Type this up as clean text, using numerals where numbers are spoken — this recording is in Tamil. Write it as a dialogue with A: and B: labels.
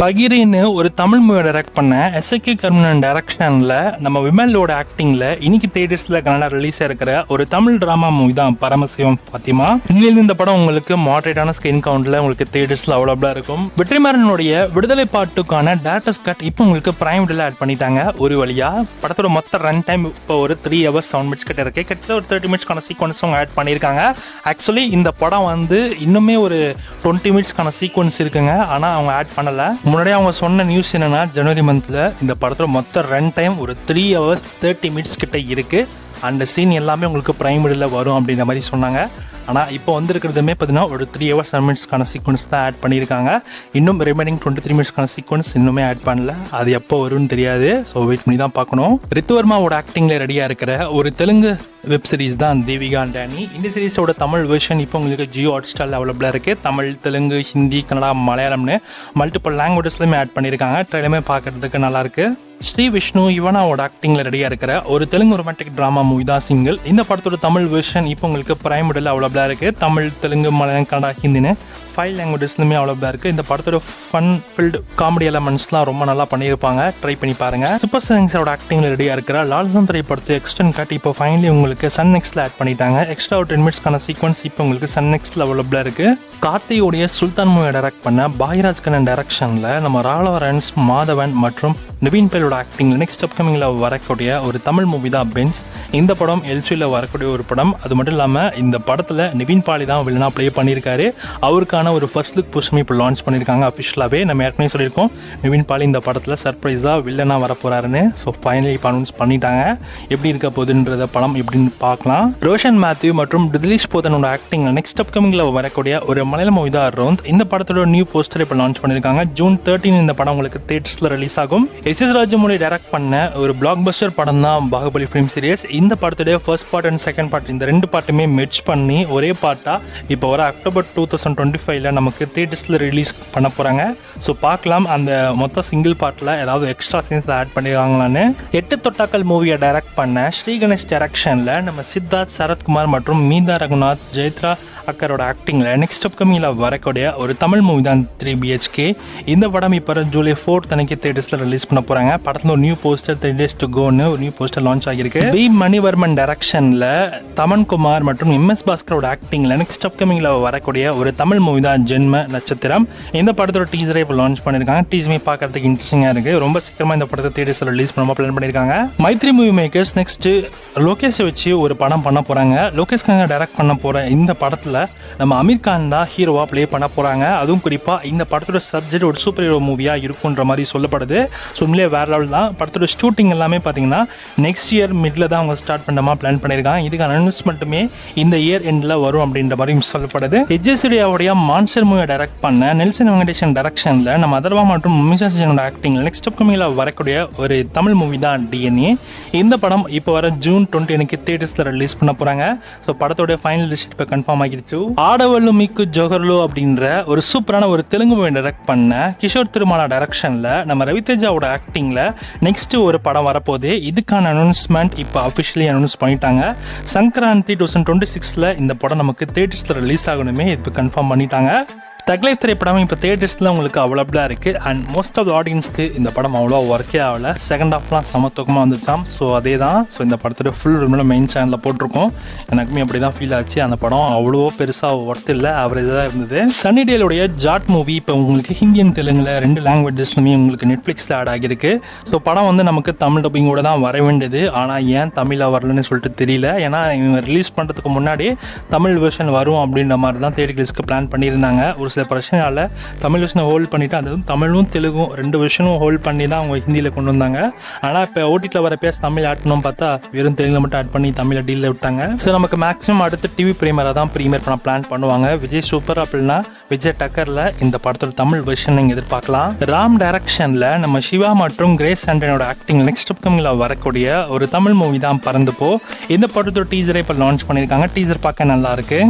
A: பகிரின்னு ஒரு தமிழ் மூவி டைரக்ட் பண்ண எஸ்ஏகே கருணன் டைரக்ஷனில் நம்ம விமலோட ஆக்டிங்கில் இன்னைக்கு தேட்டர்ஸில் கனடா ரிலீஸ் இருக்கிற ஒரு தமிழ் ட்ராமா மூவி தான் பரமசிவம் ஃபாத்திமா. இன்னிலிருந்து இந்த படம் உங்களுக்கு மாடரேட்டான ஸ்கிரீன் கவுண்டில் உங்களுக்கு தேட்டர்ஸில் அவைலபிளாக இருக்கும். வெற்றிமாறனுடைய விடுதலை பாட்டுக்கான டேரக்டர்ஸ் கட் இப்போ உங்களுக்கு பிரைம் வீடியோவில் ஆட் பண்ணிட்டாங்க. ஒரு வழியாக படத்தோட மொத்த ரன் டைம் இப்போ ஒரு 3 hours 7 minutes கிட்ட இருக்கு. கிட்டத்தட்ட ஒரு 30 minutes சீக்வன்ஸ் அவங்க ஆட் பண்ணியிருக்காங்க. ஆக்சுவலி இந்த படம் இன்னுமே ஒரு 20 minutes சீக்வன்ஸ் இருக்குங்க, ஆனால் அவங்க ஆட் பண்ணலை. முன்னாடியே அவங்க சொன்ன நியூஸ் என்னன்னா, ஜனவரி மந்த்ல இந்த படத்தோட மொத்த ரன் டைம் ஒரு 3 hours 30 minutes கிட்ட இருக்கு. அந்த சீன் எல்லாமே உங்களுக்கு பிரைம் வீடியோவில் வரும் அப்படின்ற மாதிரி சொன்னாங்க. ஆனால் இப்போ வந்துருக்கிறதுமே பார்த்தீங்கன்னா ஒரு 3 hours 7 minutes சீக்வன்ஸ் தான் ஆட் பண்ணியிருக்காங்க. இன்னும் ரிமைனிங் 23 minutes சீக்வன்ஸ் இன்னுமே ஆட் பண்ணல. அது எப்போ வரும்னு தெரியாது. ஸோ வெயிட் பண்ணி தான் பார்க்கணும். ரித்துவர்மாவோட ஆக்டிங்கில் ரெடியாக இருக்கிற ஒரு தெலுங்கு வெப் சீரிஸ் தான் தேவிகா அண்ட் டேனி. இந்த சீரிஸோட தமிழ் வெர்ஷன் இப்போ உங்களுக்கு ஜியோ ஹாட்ஸ்டாரில் அவைலபிளாக இருக்குது. தமிழ், தெலுங்கு, ஹிந்தி, கன்னடா, மலையாளம்னு மல்டிபிள் லாங்குவேஜஸ்லையுமே ஆட் பண்ணியிருக்காங்க. ட்ரெயிலுமே பார்க்கறதுக்கு நல்லாயிருக்கு. ஸ்ரீ விஷ்ணு இவனாவோட ஆக்டிங்கில் ரெடியாக இருக்கிற ஒரு தெலுங்கு ரொமான்டிக் ட்ராமா மூவி தான் சிங்கிள். இந்த படத்தோட தமிழ் வெர்ஷன் இப்போ உங்களுக்கு பிரைம் வீடியோவில் அவைலபிளாக இருக்குது. தமிழ், தெலுங்கு, மலையாளம், கன்னடா, ஹிந்தின்னு 5 languagesலுமே அவைலபிளாக இருக்குது. இந்த படத்தோட ஃபன் ஃபில்டு காமெடி எலமெண்ட்ஸ்லாம் ரொம்ப நல்லா பண்ணியிருப்பாங்க. ட்ரை பண்ணி பாருங்கள். சூப்பர் சிங்ஸோட ஆக்டிங்கில் ரெடியாக இருக்கிற லால்சன் திரைப்படத்தை எக்ஸ்டெண்ட் காட்டி இப்போ ஃபைனலி உங்களுக்கு சன் நெக்ஸ்ட்டில் ஆட் பண்ணிட்டாங்க. எக்ஸ்ட்ரா ஒரு 10 minutes சீக்வன்ஸ் இப்போ உங்களுக்கு சன் நெக்ஸ்ட்டில் அவைலபிளாக இருக்குது. கார்த்தியோடைய சுல்தான் மூவியை டைரக்ட் பண்ண பாகிராஜ் கண்ணன் டைரக்ஷனில் நம்ம ராகவரன்ஸ், மாதவன் மற்றும் நிவின் பேலோட ஆக்டிங்கில் நெக்ஸ்ட் அப்கமிங்கில் வரக்கூடிய ஒரு தமிழ் மூவி தான் பென்ஸ். இந்த படம் எல்சியில் வரக்கூடிய ஒரு படம். அது மட்டும் இல்லாமல் இந்த படத்தில் நிவின் பாலி தான் வில்லனா ப்ளே பண்ணியிருக்காரு. அவருக்கான ஒரு ஃபர்ஸ்ட் லுக் போஸ்டர் இப்போ லான்ச் பண்ணியிருக்காங்க அஃபிஷியலாகவே. நம்ம ஏற்கனவே சொல்லியிருக்கோம் நிவின் பாலி இந்த படத்தில் சர்ப்ரைஸாக வில்லனா வரப்போறாருன்னு. ஸோ ஃபைனலி இப்போ அனௌன்ஸ் பண்ணிட்டாங்க. எப்படி இருக்க போகுதுன்றத படம் எப்படின்னு பார்க்கலாம். ரோஷன் மேத்யூ மற்றும் டிதிலிஷ் போதனோட ஆக்டிங்கில் நெக்ஸ்ட் அப்கமிங்கில் வரக்கூடிய ஒரு மலையாள மூவி தான் ரோந்த். இந்த படத்தோட நியூ போஸ்டர் இப்போ லான்ச் பண்ணியிருக்காங்க. June 13 இந்த படம் உங்களுக்கு தேட்டர்ஸில் ரிலீஸ் ஆகும். எஸ் ராஜமௌலி டைரக்ட் பண்ண ஒரு பிளாக் பஸ்டர் படம் தான் பாகுபலி ஃபிலிம் சீரிஸ். இந்த படத்துடைய first part and second part இந்த 2 பார்ட்டுமே மெர்ஜ் பண்ணி ஒரே பார்ட்டா இப்போ வர அக்டோபர் 2025 நமக்கு தியேட்டர்ஸில் ரிலீஸ் பண்ண போறாங்க. ஸோ பார்க்கலாம் அந்த மொத்த சிங்கிள் பார்ட்டில் ஏதாவது எக்ஸ்ட்ரா சீன்ஸ் ஆட் பண்ணிருக்காங்களான்னு. 8 தொட்டாக்கள் மூவியை டைரக்ட் பண்ண ஸ்ரீ கணேஷ் டைரக்ஷனில் நம்ம சித்தார்த், சரத்குமார் மற்றும் மீதா ரகுநாத், ஜெயத்ரா அக்கரோட ஆக்டிங்கில் நெக்ஸ்ட் அப்கமிங்கில் வரக்கூடிய ஒரு தமிழ் மூவி தான் 3 BHK. இந்த படம் இப்போ ஜூலை 4 அன்னைக்கு தியேட்டர்ஸில் ரிலீஸ் பண்ண போகிறாங்க. படத்தில் ஒரு நியூ போஸ்டர் 3 days to goன்னு ஒரு நியூ போஸ்டர் லான்ச் ஆகியிருக்கு. பி மணிவர்மன் டைரக்ஷனில் தமன்குமார் மற்றும் MS பாஸ்கரோட ஆக்டிங்கில் நெக்ஸ்ட் அப்கமிங்கில் வரக்கூடிய ஒரு தமிழ் மூவி தான் ஜென்ம நட்சத்திரம். இந்த படத்தோட டீசரை இப்போ லான்ச் பண்ணியிருக்காங்க. டீசருமே பார்க்கறதுக்கு இன்ட்ரெஸ்டிங்காக இருக்குது. ரொம்ப சீக்கிரமாக இந்த படத்தை தியேட்டர்ஸில் ரிலீஸ் பண்ண பிளான் பண்ணியிருக்காங்க. மைத்ரி மூவி மேக்கர்ஸ் நெக்ஸ்ட் லோகேஷை வச்சு ஒரு படம் பண்ண போகிறாங்க. லோகேஷ் கங்க டைரக்ட் பண்ண போகிற இந்த படத்தில் நம்ம அமீர் கான் தான் ஹீரோவா ப்ளே பண்ண போறாங்க. அதுவும் குறிப்பா இந்த படத்தோட சப்ஜெக்ட் ஒரு சூப்பர் ஹீரோ மூவியா இருக்குன்ற மாதிரி சொல்லப்படுது. ஸோ உண்மையிலே வேற லெவல் தான். படத்தோட ஷூட்டிங் எல்லாமே பார்த்தீங்கன்னா நெக்ஸ்ட் இயர் மிட்ல தான் அவங்க ஸ்டார்ட் பண்ணமா பிளான் பண்ணியிருக்காங்க. இதுக்கான அனௌன்ஸ்மெண்ட்டுமே இந்த இயர் எண்ட்ல வரும் அப்படின்ற மாதிரி சொல்லப்படுது. எஜ்ஜேசுரியாவுடைய மான்ஸ்டர் மூவியை டைரக்ட் பண்ண நெல்சன் வெங்கடேஷன் டைரக்ஷன்ல நம்ம அதர்வா மற்றும் மிஷா சீனோட ஆக்டிங் நெக்ஸ்ட் அப்கமிங்ல வரக்கூடிய ஒரு தமிழ் மூவி தான் DNA. இந்த படம் இப்போ வர June 20 அன்னைக்கு தியேட்டர்ஸ்ல ரிலீஸ் பண்ண போறாங்க. ஸோ படத்தோட ஃபைனல் லிஸ்ட் இப்போ கன்ஃபார்ம் ஆகிடுச்சு. ஆடவல்லு மிக்கு ஜோகர்லோ அப்படின்ற ஒரு சூப்பரான ஒரு தெலுங்கு மூவி டைரக்ட் பண்ண கிஷோர் திருமாலா டைரக்ஷன்ல நம்ம ரவிதேஜாவோட ஆக்டிங்ல நெக்ஸ்ட் ஒரு படம் வரப்போகுது. இதுக்கான அனௌன்ஸ்மெண்ட் இப்போ அஃபிஷியலி அனௌன்ஸ் பண்ணிட்டாங்க. சங்கராந்தி 2026 இந்த படம் நமக்கு தியேட்டர்ஸ்ல ரிலீஸ் ஆகணுமே இப்போ கன்ஃபார்ம் பண்ணிட்டாங்க. தக்லைஃப் திரைப்படம் இப்போ தியேட்டர்ஸில் உங்களுக்கு அவைலபிளாக இருக்குது. அண்ட் மோஸ்ட் ஆஃப் த ஆடியன்ஸ்க்கு இந்த படம் அவ்வளோ ஒர்க்கே ஆகலை. செகண்ட் ஹாஃப்லாம் சமத்துவமாக வந்துச்சாம். ஸோ அதே தான். ஸோ இந்த படத்தோட ஃபுல் ரிவ்யூ மெயின் சேனலில் போட்டிருக்கோம். எனக்குமே அப்படி தான் ஃபீல் ஆச்சு. அந்த படம் அவ்வளோ பெருசாக ஒர்த் இல்லை, ஆவரேஜாக தான் இருந்தது. சன்னி டேலுடைய ஜாட் மூவி இப்போ உங்களுக்கு ஹிந்தி அண்ட் தெலுங்கில் 2 languagesலுமே உங்களுக்கு நெட்ஃப்ளிக்ஸில் ஆட் ஆகியிருக்கு. ஸோ படம் நமக்கு தமிழ் டப்பிங்கோட தான் வர வேண்டியது. ஆனால் ஏன் தமிழில் வரலன்னு சொல்லிட்டு தெரியல. ஏன்னா இவங்க ரிலீஸ் பண்ணுறதுக்கு முன்னாடி தமிழ் வெர்ஷன் வரும் அப்படின்ற மாதிரி தான் தேடி ரிலீஸ்க்கு பிளான் பண்ணியிருந்தாங்க. ஒரு சில பிரச்சனையால் தமிழ் வெர்ஷனை ஹோல்ட் பண்ணிவிட்டு அதுவும் தமிழும் தெலுங்கும் 2 வெர்ஷனும் ஹோல்ட் பண்ணி தான் அவங்க ஹிந்தியில் கொண்டு வந்தாங்க. ஆனால் இப்போ ஓடிடியில் வர பேச தமிழ் ஆட்டணும் பார்த்தா வெறும் தெலுங்கில் மட்டும் ஆட் பண்ணி தமிழை டீலில் விட்டாங்க. ஸோ நமக்கு மேக்ஸிமம் அடுத்து டிவி ப்ரீமியராக தான் ப்ரீமியர் பண்ண பிளான் பண்ணுவாங்க. விஜய் சூப்பர் அப்படின்னா விஜய் டக்கரில் இந்த படத்தோட தமிழ் வெர்ஷன் நீங்கள் எதிர்பார்க்கலாம். ராம் டைரக்ஷனில் நம்ம சிவா மற்றும் கிரேஸ் ஆண்டனியோட ஆக்டிங் நெக்ஸ்ட் அப்கமிங்கில் வரக்கூடிய ஒரு தமிழ் மூவி தான் பறந்து போ. இந்த படத்தோட டீசரை இப்போ லான்ச் பண்ணியிருக்காங்க. டீசர் பார்க்க நல்லா இருக்கு.